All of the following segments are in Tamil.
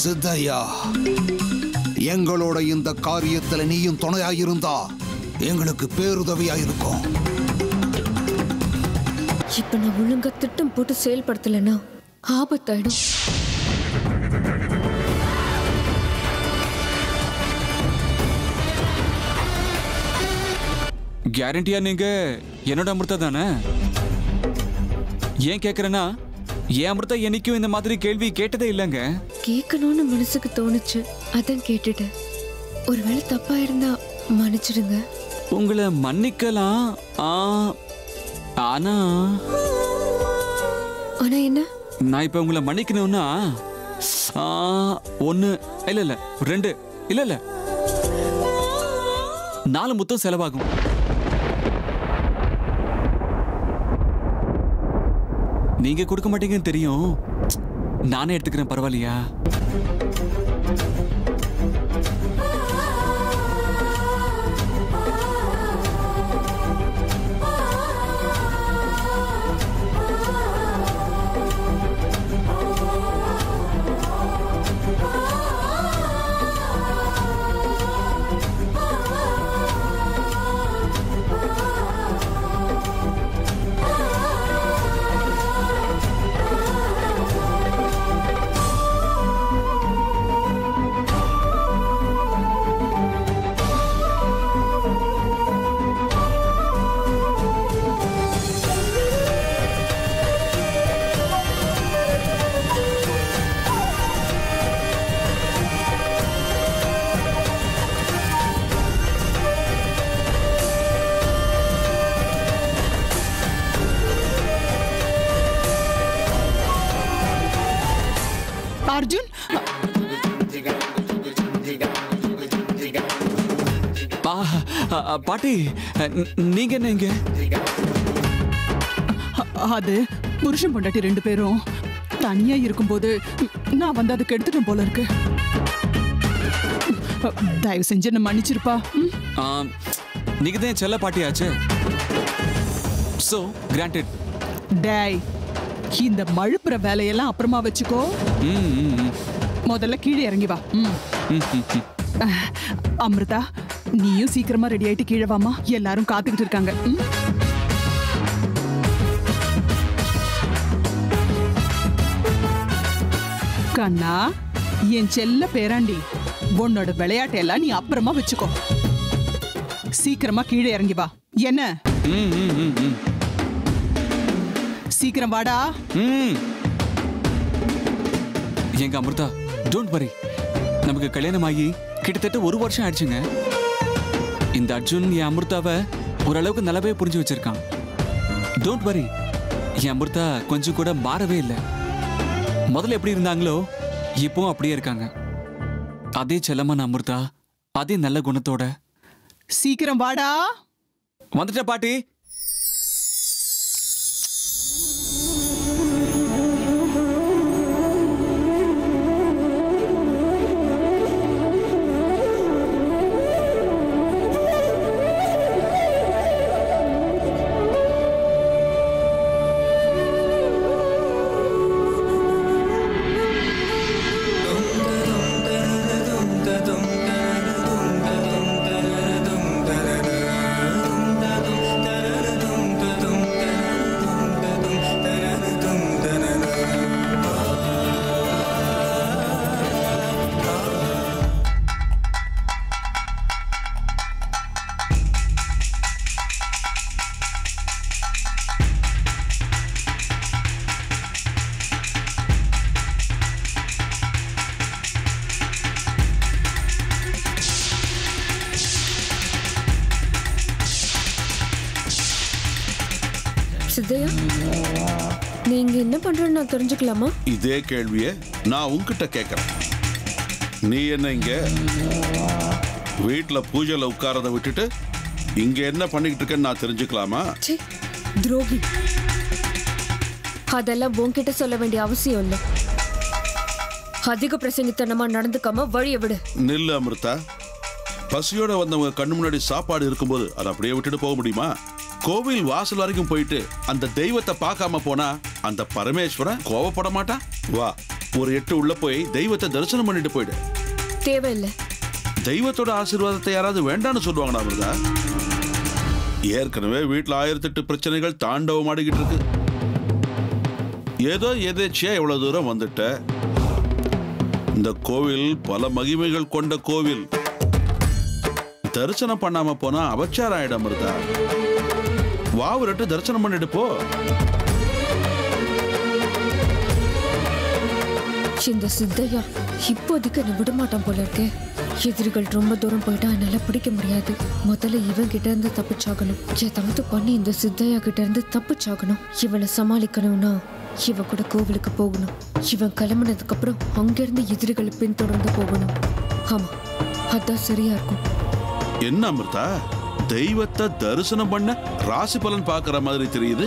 சித்தையா, எங்களோட இந்த காரியத்துல நீயும் துணையாயிருந்தா எங்களுக்கு பேருதவியாயிருக்கும். இப்ப நான் ஒழுங்கா திட்டம் போட்டு செயல்படுத்தலைன்னா ஆபத்தாயிடும். கேரண்டியா நீங்க என்னோட அமிர்தா தானே? ஏன் கேக்குறேன்னா, என் அமிர்தா என்னைக்கும் இந்த மாதிரி கேள்வி கேட்டதே இல்லைங்க. கேட்கணும்னு மனசுக்கு தோணுச்சு, அதான் கேட்டுட்டேன். ஒருவேளை தப்பா இருந்தா மன்னிச்சிடுங்க. உங்களை மன்னிக்கலாம். ஆனா ஆனா என்ன? நான் இப்ப உங்களை மன்னிக்கணும்னா 1 இல்ல 2 இல்ல 4 முத்தம் செலவாகும். நீங்க கொடுக்க மாட்டீங்கன்னு தெரியும், நானே எடுத்துக்கிறேன். பரவாயில்லையா? அர்ஜுன், பாட்டி நீங்க என்ன இங்க? அது புருஷன் பொண்டாட்டி 2 பேரும் தனியா இருக்கும்போது நான் வந்து அதுக்கு எடுத்துட்டேன் போல இருக்கு. தயவு செஞ்சு என்ன மன்னிச்சிருப்பா. நீங்க தான் செல்ல பாட்டியாச்சு. So granted. டேய், இந்த மழுப்புற வேலையெல்லாம் அப்புறமா வச்சுக்கோ. முதல்ல கீழே இறங்கி வா. அமிர்தா, நீயும் சீக்கிரமா ரெடி ஆயிட்டு கீழே வாமா, எல்லாரும் காத்துக்கிட்டு இருக்காங்க. கண்ணா, என் செல்ல பேராண்டி, உன்னோட விளையாட்டையெல்லாம் நீ அப்புறமா வச்சுக்கோ. சீக்கிரமா கீழே இறங்கி வா. என்ன? சீக்கிரம் வாடா. எங்க அமிர்தா, டோன்ட் வரி. நமக்கு கல்யாணம் ஆகி கிட்டத்தட்ட 1 வருஷம் ஆயிடுச்சுங்க. இந்த அர்ஜுன் என் அமிர்தாவை ஓரளவுக்கு நல்லாவே புரிஞ்சு வச்சிருக்கான். Don't worry. என் அமிர்தா கொஞ்சம் கூட மாறவே இல்லை. முதல்ல எப்படி இருந்தாங்களோ இப்பவும் அப்படியே இருக்காங்க. அதே செல்லமான அமிர்தா, அதே நல்ல குணத்தோட. சீக்கிரம் வாடா. வந்துட்ட பாட்டி. சித்தையா, நீங்க என்ன பண்றன்னு நான் தெரிஞ்சுக்கலாமா? இதே கேள்வியை நான் உன்கிட்ட கேட்கறேன். நீ என்ன இங்க வீட்டுல பூஜையில உட்காரத விட்டுட்டு இங்க என்ன பண்ணிக்கிட்டு இருக்கேன்னு நான் தெரிஞ்சுக்கலாமா? துரோகி, அதெல்லாம் உன்கிட்ட சொல்ல வேண்டிய அவசியம் இல்லை. அதிக பிரசங்கித்தனமா நடந்துக்காம வழியை விடு. நில்லு அமிர்தா. பசியோட வந்தவங்க கண்ணு முன்னாடி சாப்பாடு இருக்கும்போது அதை அப்படியே விட்டுட்டு போக முடியுமா? கோவில் வாசல் வரைக்கும் போயிட்டு அந்த தெய்வத்தை பார்க்காம போனா அந்த பரமேஸ்வரன் கோவப்பட மாட்டான்? வா ஒரு 8 உள்ள போய் தெய்வத்தை தரிசனம் பண்ணிட்டு போயிடு. தேவையில்லை. தெய்வத்தோட ஆசீர்வாதத்தை யாராவது வேண்டான்னு சொல்லுவாங்களா அமிர்தா? ஏற்கனவே வீட்டுல 1008 பிரச்சனைகள் தாண்டவம் ஆடிக்கிட்டு இருக்கு. ஏதோ எதேச்சியா எவ்வளவு தூரம் வந்துட்ட. இந்த கோவில் பல மகிமைகள் கொண்ட கோவில். தரிசனம் பண்ணாம போனா அபச்சாரம் ஆயிடும் அமிர்தா. வாவுரட்டு தரிசனம் பண்ணிட்டு போ. இந்த சித்தையா இப்போதைக்கு என்ன விட மாட்டான் போல இருக்கே. எதிரிகள் ரொம்ப தூரம் போயிட்டா என்னால பிடிக்க முடியாது. முதல்ல இவன் கிட்ட இருந்து தப்பிச்சாகணும். ஏதாவது பண்ணி இந்த சித்தையா கிட்ட இருந்து தப்பிச்சாகணும். இவனை சமாளிக்கணும்னா இவ கூட கோவிலுக்கு போகணும். இவன் கிளம்பினதுக்கு அப்புறம் அங்கிருந்து எதிரிகளை பின்தொடர்ந்து போகணும். ஆமா, அதான் சரியா இருக்கும். என்ன அமிர்தா, தெய்வத்தை தரிசனம் பண்ண ராசி பலன் பாக்குற மாதிரி தெரியுது.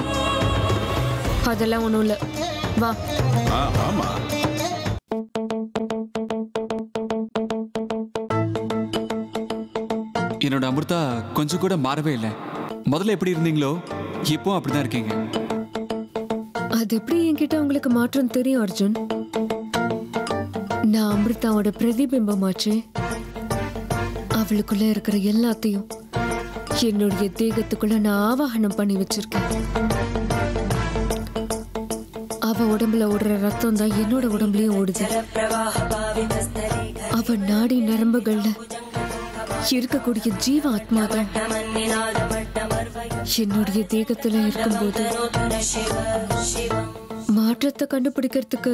அதெல்லாம் ஒண்ணும் இல்ல, வா. ஆமா, என்னோட அமிர்தா கொஞ்சம் கூட மாறவே இல்லை. முதல்ல எப்படி இருந்தீங்களோ இப்போ அப்படிதான் இருக்கீங்க. அது எப்படி என்கிட்ட உங்களுக்கு மாற்றம் தெரியும் அர்ஜுன்? நான் அமிர்தாவோட பிரதிபிம்பமாச்சு. அவளுக்குள்ள இருக்கிற எல்லாத்தையும் என்னுடைய தேகத்துக்குள்ள நான் ஆவாகனம் பண்ணி வச்சிருக்கேன். அவ உடம்புல ஓடுற ரத்தம் தான் என்னோட உடம்புலயும் ஓடுது. அவ நாடி நரம்புகள்ல இருக்கக்கூடிய ஜீவ ஆத்மா தான் என்னுடைய தேகத்துல இருக்கும்போது மாற்றத்தை கண்டுபிடிக்கிறதுக்கு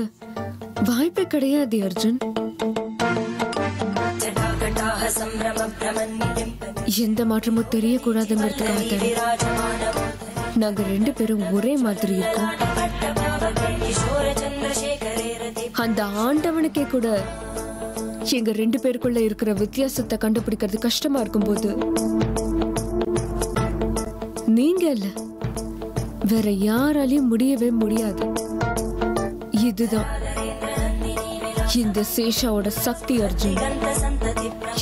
வாய்ப்பே கிடையாது அர்ஜுன். எந்த மாற்றமும் தெரியக்கூடாதுங்கிறதுக்காக நாங்க 2 பேரும் ஒரே மாதிரி இருக்கோம். அந்த ஆண்டவனுக்கே கூட எங்க 2 பேருக்குள்ள இருக்கிற வித்தியாசத்தை கண்டுபிடிக்கிறது கஷ்டமா இருக்கும் போது நீங்க இல்ல, வேற யாராலையும் முடியவே முடியாது. இதுதான் இந்த சேஷாவோட சக்தி அர்ஜுன்.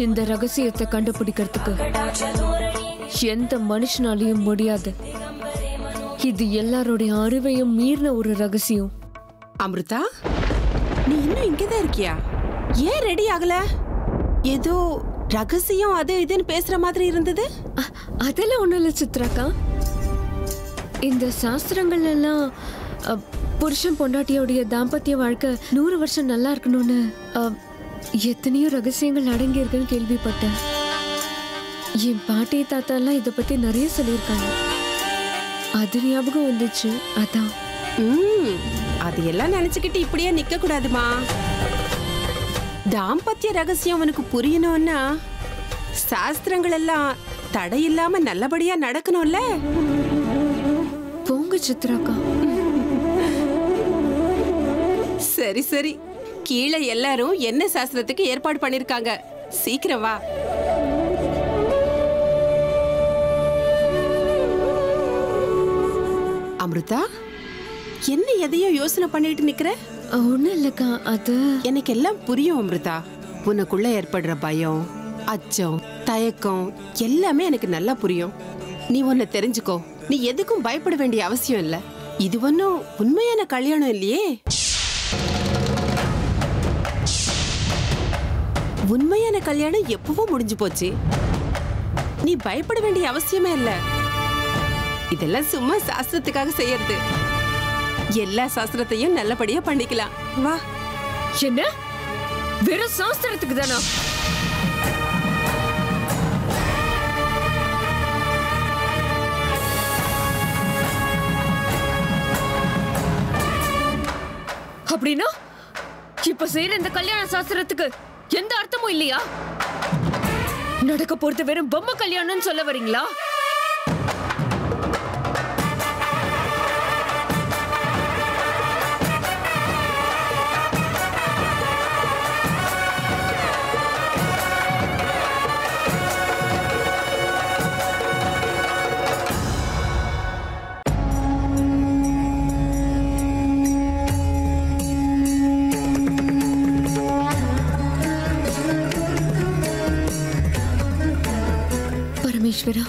இந்த ரகசியத்தை கண்டுபிடிக்கிறதுக்கு எந்த மனுஷனாலையும் முடியாது. இது எல்லாருடைய அறிவையும் மீறின ஒரு ரகசியம். அமிர்தா, நீ இன்னும் இங்கதான் இருக்கியா? ஏன் ரெடி ஆகல? ஏதோ ரகசியம் அது இதுன்னு பேசுற மாதிரி இருந்தது. அதெல்லாம் ஒண்ணும் இல்ல சித்ராக்கா. இந்த சாஸ்திரங்கள் எல்லாம் புருஷன் பொண்டாட்டியோடைய தாம்பத்திய வாழ்க்கை 100 வருஷம் நல்லா இருக்கணும்னு எத்தனையோ ரகசியங்கள் அடங்கி இருக்குன்னு கேள்விப்பட்டேன். என் பாட்டி தாத்தா எல்லாம் இத பத்தி நிறைய சொல்லியிருக்காங்க. அது ஞாபகம் வந்துச்சு, அதான். அது எல்லாம் நினைச்சுக்கிட்டு இப்படியே நிக்க கூடாதுமா. தாம்பத்திய ரகசியம் உனக்கு புரியணும்னா சாஸ்திரங்கள் எல்லாம் தடையில்லாம நல்லபடியா நடக்கணும்ல. போங்க சித்ராக்கா. சரி சரி, கீழே எல்லாரும் என்ன சாஸ்திரத்துக்கு ஏற்பாடு பண்ணிருக்காங்க. சீக்கிரம் வா. அமிர்தா, என்ன எதையோ யோசனை பண்ணிட்டு நிக்கிற? ஒண்ணும் இல்லக்கா, அது எனக்கு எல்லாம் புரியும் அமிர்தா. உனக்குள்ள ஏற்படுற பயம், அச்சம், தயக்கம் எல்லாமே எனக்கு நல்லா புரியும். நீ உன்னை தெரிஞ்சுக்கோ. நீ எதுக்கும் பயப்பட வேண்டிய அவசியம் இல்ல. இது ஒன்னும் உண்மையான கல்யாணம் இல்லையே. உண்மையான கல்யாணம் எப்பவோ முடிஞ்சு போச்சு. நீ பயப்பட வேண்டிய அவசியமே இல்ல. இதெல்லாம் சும்மா சாஸ்திரத்துக்காக செய்யறது. எல்லா சாஸ்திரத்தையும் நல்லபடியா பண்ணிக்கலாம். வா. என்ன வெறும் சாஸ்திரத்துக்கு தானா? அப்படின்னா இப்ப செய்யற இந்த கல்யாண சாஸ்திரத்துக்கு எந்த அர்த்தமும் இல்லையா? நடக்க போறது வெறும் பொம்மை கல்யாணம்னு சொல்ல வரீங்களா? பரமேஸ்வரா,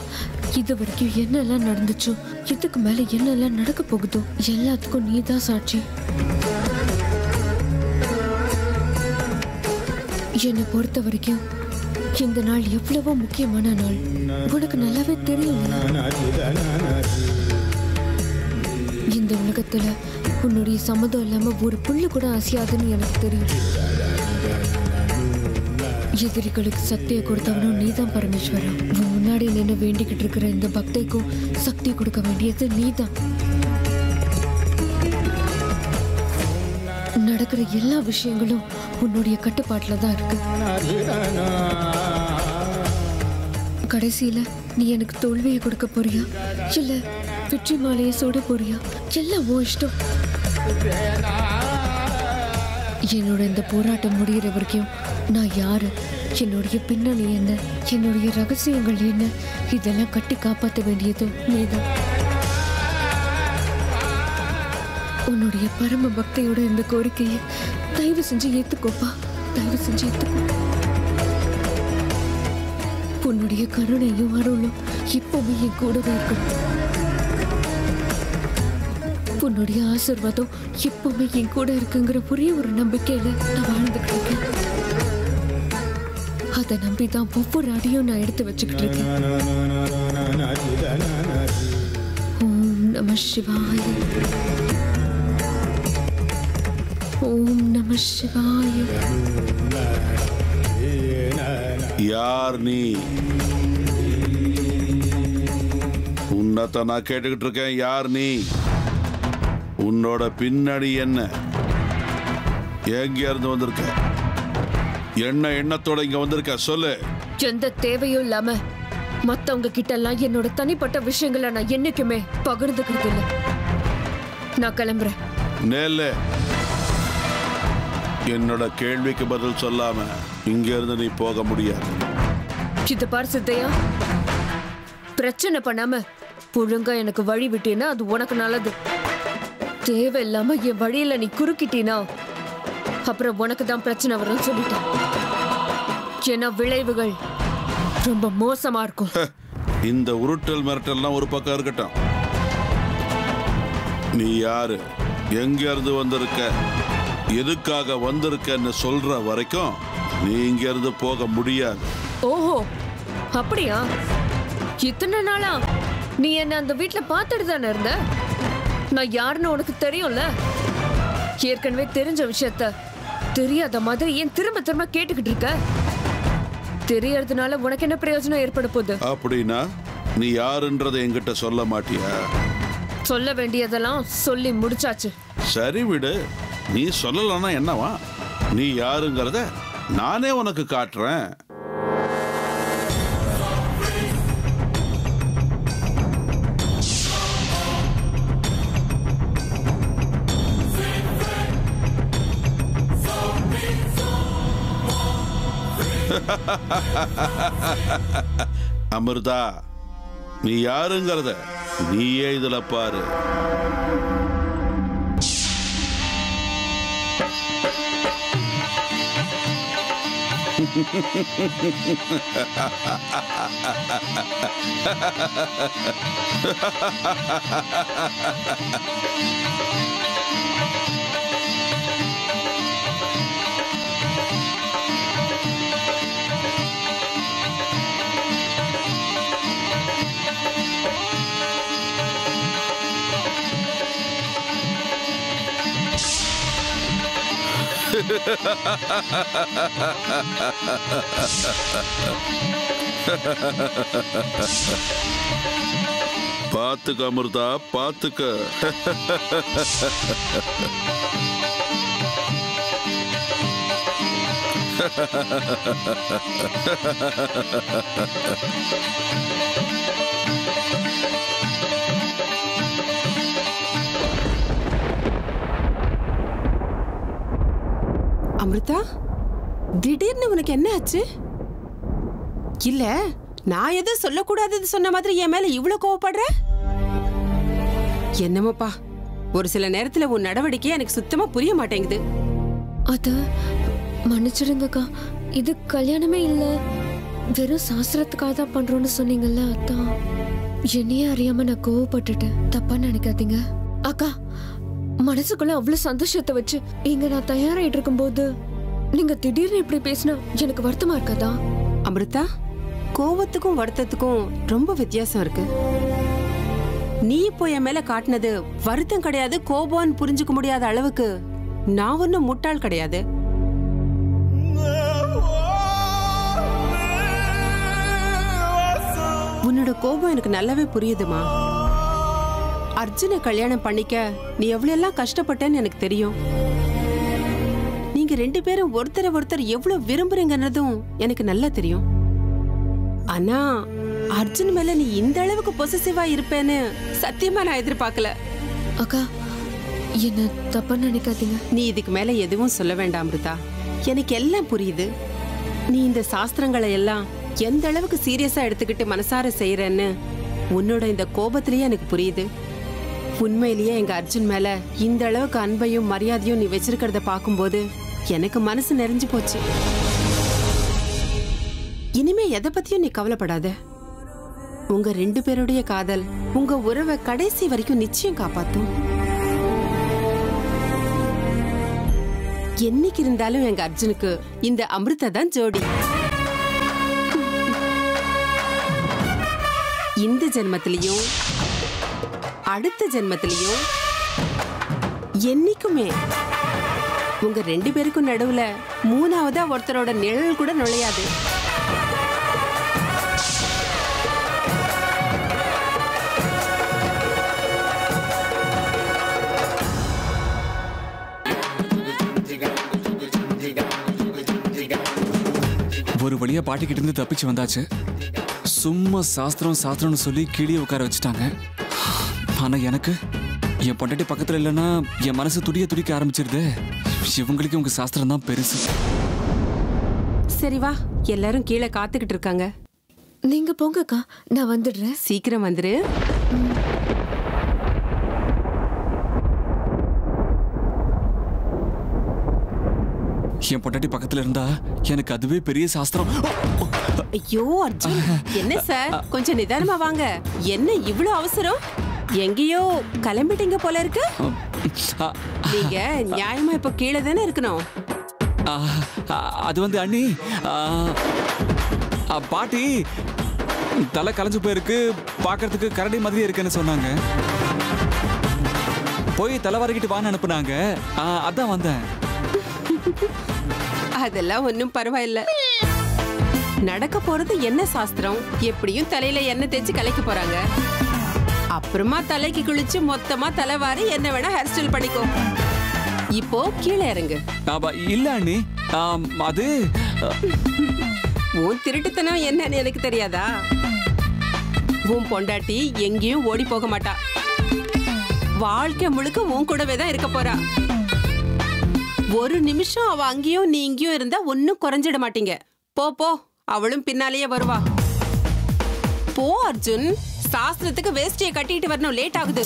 இது வரைக்கும் என்னெல்லாம் நடந்துச்சோ, இதுக்கு மேல என்னெல்லாம் நடக்க போகுதோ எல்லாத்துக்கும் நீதான் சாட்சி. என்னை பொறுத்த வரைக்கும் இந்த நாள் எவ்வளவோ முக்கியமான நாள் உனக்கு நல்லாவே தெரியும். இந்த உலகத்துல உன்னுடைய சம்மதம் இல்லாம ஒரு புல்லு கூட அசையாதுன்னு எனக்கு தெரியும். எதிரிகளுக்கு சக்தியை கொடுத்தவனும் நீதான் பரமேஸ்வரா. உன் முன்னாடி நின்று வேண்டிக்கிட்டு இருக்கிற இந்த பக்தைக்கும் சக்தி கொடுக்க வேண்டியது நீதான். நடக்கிற எல்லா விஷயங்களும் உன்னுடைய கட்டுப்பாட்டுல தான் இருக்கு. கடைசியில நீ எனக்கு தோல்வியை கொடுக்க போறியா இல்ல வெற்றி மாலையை சூட போறியா? எல்லாம் உன் இஷ்டம். என்னோட இந்த போராட்டம் முடிகிற வரைக்கும் நான் யாரு, என்னுடைய பின்னணி என்ன, என்னுடைய ரகசியங்கள் என்ன, இதெல்லாம் கட்டி காப்பாற்ற வேண்டியதும் நீதான். உன்னுடைய பரம பக்தியோட இந்த கோரிக்கையை தயவு செஞ்சு ஏத்துக்கோப்பா, தயவு செஞ்சு ஏத்துக்கோ. உன்னுடைய கருணையும் அருளும் இப்பவுமே என் கூடவே இருக்கணும். உன்னுடைய ஆசீர்வாதம் எப்பவுமே என் கூட இருக்குங்கிற ஒரே ஒரு நம்பிக்கையில நான் வாழ்ந்துட்டு இருக்கேன். அதை நம்பிதான் ஒவ்வொரு அடியும் நான் எடுத்து வச்சுக்கிட்டு இருக்கேன். ஓம் நம சிவாய, ஓம் நம சிவாய. யார் நீ? உன்னதான் நான் கேட்டுக்கிட்டு இருக்கேன். யார் நீ? உன்னோட பின்னாடி என்ன? எங்க இருந்து வந்திருக்க? என்ன எண்ணத்தோட இங்க வந்திருக்க? சொல்லு. எந்த தேவையும் இல்லாம மத்தவங்க கிட்ட எல்லாம் என்னோட தனிப்பட்ட விஷயங்களை நான் என்னைக்குமே பகிர்ந்துக்கிறது இல்லை. நான் கிளம்புறேன். நேல்ல என்னோட கேள்விக்கு பதில் சொல்லாம இங்க இருந்து நீ போக முடியாது. இத பாரு சித்தையா, பிரச்சனை பண்ணாம ஒழுங்கா எனக்கு வழி விட்டீன்னா அது உனக்கு நல்லது. தேவையில்லாம என் வழியில நீ குறுக்கிட்டீனா அப்புறம் உனக்கு தான் பிரச்சனை வரும்னு சொல்லிட்டேன். ஏன்னா விளைவுகள் ரொம்ப மோசமா இருக்கும். இந்த உருட்டல் மிரட்டல்லாம் ஒரு பக்கம் இருக்கட்டும். நீ யாரு, எங்க இருந்து வந்திருக்க, எதுக்காக வந்திருக்கன்னு சொல்ற வரைக்கும் நீ இங்க இருந்து போக முடியாது. ஓஹோ, அப்படியா? இத்தனை நாளா நீ என்ன அந்த வீட்டுல பார்த்துட்டு தானே இருந்த? நான் யாருன்னு உனக்கு தெரியும்ல. ஏற்கனவே தெரிஞ்ச விஷயத்த தெரியாத மாதிரி ஏன் திரும்ப திரும்ப கேட்டுக்கிட்டு இருக்க? தெரியறதுனால உனக்கு என்ன பிரயோஜனம் ஏற்பட போகுது? அப்படின்னா நீ யாருன்றதை என்கிட்ட சொல்ல மாட்டியா? சொல்ல வேண்டியதெல்லாம் சொல்லி முடிச்சாச்சு. சரி விடு, நீ சொல்லலன்னா என்னவா? நீ யாருங்கிறத நானே உனக்கு காட்டுறேன். அமிர்தா, நீ யாருங்கிறத நீயே இதுல பாரு. பாத்துக்க அமிர்தா, பாத்துக்க. அமிர்தா, திடீர்னு உனக்கு என்ன ஆச்சு? இல்ல, நான் எதுவும் சொல்லக்கூடாதது சொன்ன மாதிரி என் மேல இவ்வளவு கோவப்படுற? என்னமோப்பா, ஒரு சில நேரத்துல உன் நடவடிக்கை எனக்கு சுத்தமா புரிய மாட்டேங்குது. அது மன்னிச்சிடுங்கக்கா, இது கல்யாணமே இல்ல, வெறும் சாஸ்திரத்துக்காக தான் பண்றோம்னு சொன்னீங்கல்ல, அதான் என்னையே அறியாம நான் கோவப்பட்டுட்டேன். தப்பா நினைக்காதீங்க அக்கா. மனசுக்குள்ள அவ்வளவு சந்தோஷத்தை வச்சு இங்க நான் தயாராயிட்டு இருக்கும் போது நீங்க திடீர்னு இப்படி பேசினா எனக்கு வருத்தமா இருக்காதா? அமிர்தா, கோபத்துக்கும் வருத்தத்துக்கும் ரொம்ப வித்தியாசம் இருக்கு. நீ இப்போ என் மேல காட்டினது வருத்தம் கிடையாது, கோபம்னு புரிஞ்சுக்க முடியாத அளவுக்கு நான் ஒன்னும் முட்டாள் கிடையாது. உன்னோட கோபம் எனக்கு நல்லாவே புரியுதுமா. அர்ஜுனை கல்யாணம் பண்ணிக்க நீ எவ்வளவு எல்லாம் கஷ்டப்பட்டேன்னு எனக்கு தெரியும். நீங்க 2 பேரும் ஒருத்தரை ஒருத்தர் எவ்வளவு விரும்புறீங்கன்னதும் எனக்கு நல்லா தெரியும். ஆனா அர்ஜுன் மேல நீ இந்த அளவுக்கு பொசசிவா இருப்பேன்னு சத்தியமா நான் எதிர்பார்க்கல. அக்கா, என்ன தப்பா நினைக்காதீங்க. நீ இதுக்கு மேல எதுவும் சொல்ல வேண்டாம் அமிர்தா. எனக்கு எல்லாம் புரியுது. நீ இந்த சாஸ்திரங்களை எல்லாம் எந்த அளவுக்கு சீரியஸா எடுத்துக்கிட்டு மனசார செய்யறன்னு உன்னோட இந்த கோபத்திலேயே எனக்கு புரியுது. உண்மையிலேயே எங்க அர்ஜுன் மேல இந்த அளவுக்கு அன்பையும் மரியாதையும் நீ வச்சிருக்கிறத பார்க்கும்போது எனக்கு மனசு நிறைஞ்சு போச்சு. இனிமே எதை பத்தியும் நீ கவலைப்படாத. உங்க 2 பேருடைய காதல் உங்க உறவை கடைசி வரைக்கும் நிச்சயம் காப்பாத்தும். என்னைக்கு இருந்தாலும் எங்க அர்ஜுனுக்கு இந்த அமிர்தா தான் ஜோடி. இந்த ஜென்மத்திலையும் அடுத்த ஜென்மத்திலையும் என்னைக்குமே உங்க 2 பேருக்கும் நடுவுல 3ஆவதா ஒருத்தரோட நிழல் கூட நுழையாது. ஒரு வழியா பாட்டி கிட்ட இருந்து தப்பிச்சு வந்தாச்சு. சும்மா சாஸ்திரம் சாஸ்திரம்னு சொல்லி கீழே உட்கார வச்சுட்டாங்க. ஆனா எனக்கு என் பொண்டாட்டி பக்கத்துல இல்லைன்னா என் மனசு துடிக்க ஆரம்பிச்சிருது. இவங்களுக்கு உங்க சாஸ்திரம் தான் பெருசு. சரி வா, எல்லாரும் கீழே காத்துக்கிட்டு இருக்காங்க. நீங்க போங்கக்கா, நான் வந்துடுறேன். சீக்கிரம் வந்துரு. என் பொண்டாட்டி பக்கத்துல இருந்தா எனக்கு அதுவே பெரிய சாஸ்திரம். ஐயோ அர்ஜுன், என்ன சார், கொஞ்சம் நிதானமா வாங்க. என்ன இவ்வளவு அவசரம்? எங்கேயோ கிளம்பிட்டீங்க போல இருக்கு. நீங்க நியாயமா இப்ப கீழே தானே இருக்கணும். அது வந்து அண்ணி, பாட்டி தலை கலைஞ்சு போயிருக்கு, பாக்கிறதுக்கு கரடி மாதிரி இருக்குன்னு சொன்னாங்க. போய் தலை வரைக்கிட்டு வான்னு அனுப்புனாங்க. அதான் வந்தேன். அதெல்லாம் ஒன்னும் பரவாயில்ல. நடக்க போறது என்ன சாஸ்திரம்? எப்படியும் தலையில எண்ணெய் தேய்ச்சி கலைக்க போறாங்க. அப்புறமா தலைக்கு குளிச்சு மொத்தமா தலைவாரி என்ன வேணா ஹேர் ஸ்டைல் பண்ணிக்கோ. இப்போ கீழே இறங்கு. இல்ல அண்ணி, அது உன் திருட்டுத்தனம் என்னன்னு எனக்கு தெரியாதா? உன் பொண்டாட்டி எங்கேயும் ஓடி போக மாட்டா. வாழ்க்கை முழுக்க உன் கூடவே தான் இருக்க போறா. ஒரு நிமிஷம் அவ அங்கேயும் நீ இங்கேயும் இருந்தா ஒன்னும் குறைஞ்சிட மாட்டீங்க. போ போ, அவளும் பின்னாலேயே வருவா. போ அர்ஜுன், சாஸ்திரத்துக்கு வேஷ்டியை கட்டிட்டு வரணும், லேட் ஆகுது.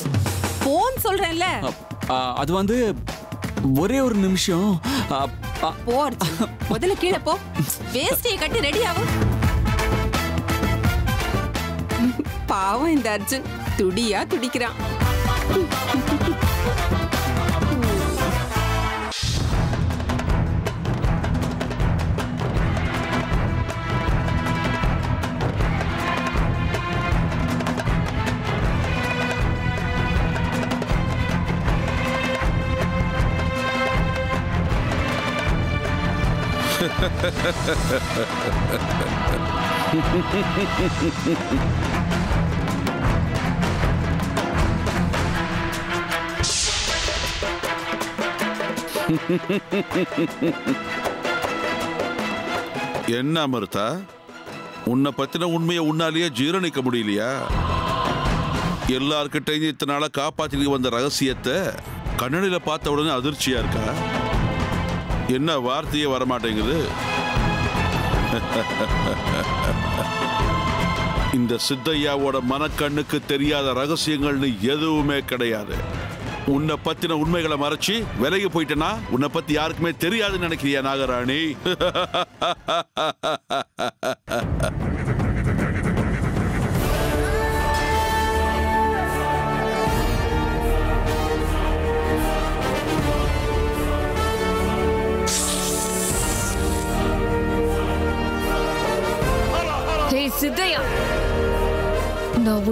போன்னு சொல்றேன்ல. அது வந்து ஒரே ஒரு நிமிஷம். போ அர்ஜுன், முதல்ல கீழே போ. வேஷ்டியை கட்டி ரெடி ஆகும். பாவம் இந்த அர்ஜுன் துடியா துடிக்கிறான். என்ன அமிர்தா, உன்னை பத்தின உண்மையை உன்னாலேயே ஜீரணிக்க முடியலையா? எல்லார்கிட்டையும் இத்தனை நாளா காப்பாத்திட்டு வந்த ரகசியத்தை கண்ணனில பார்த்த உடனே அதிர்ச்சியா இருக்கா? என்ன வார்த்தையே வரமாட்டேங்குது? இந்த சித்தையாவோட மனக்கண்ணுக்கு தெரியாத ரகசியங்கள்னு எதுவுமே கிடையாது. உன்னை பத்தின உண்மைகளை மறைச்சு விலகி போயிட்டனா உன்னை பத்தி யாருக்குமே தெரியாதுன்னு நினைக்கிறியா நாகராணி?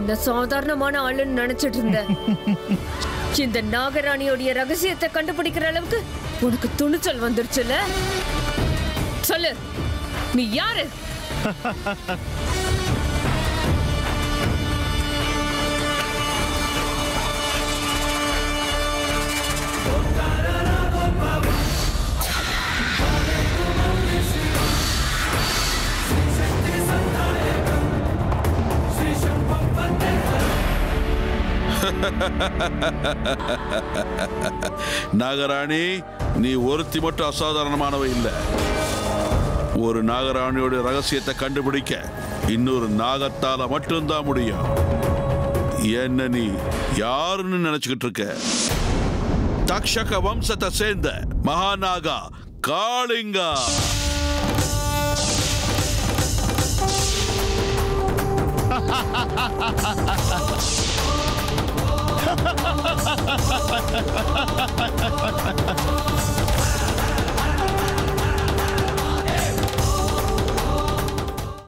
உன்னை சாதாரணமான ஆளுன்னு நினைச்சிட்டு இருந்த இந்த நாகராணியோடைய ரகசியத்தை கண்டுபிடிக்கிற அளவுக்கு உனக்கு துணிச்சல் வந்துருச்சுல? சொல்லு, நீ யாரு? நாகராணி, நீ ஒருத்தி மட்டும் அசாதாரணமானவ இல்ல. ஒரு நாகராணியோட ரகசியத்தை கண்டுபிடிக்க இன்னொரு நாகத்தால மட்டும்தான் முடியும். என்ன நீ யாருன்னு நினைச்சுக்கிட்டு இருக்க? தக்ஷக வம்சத்தை சேர்ந்த மகாநாகா காளிங்கா.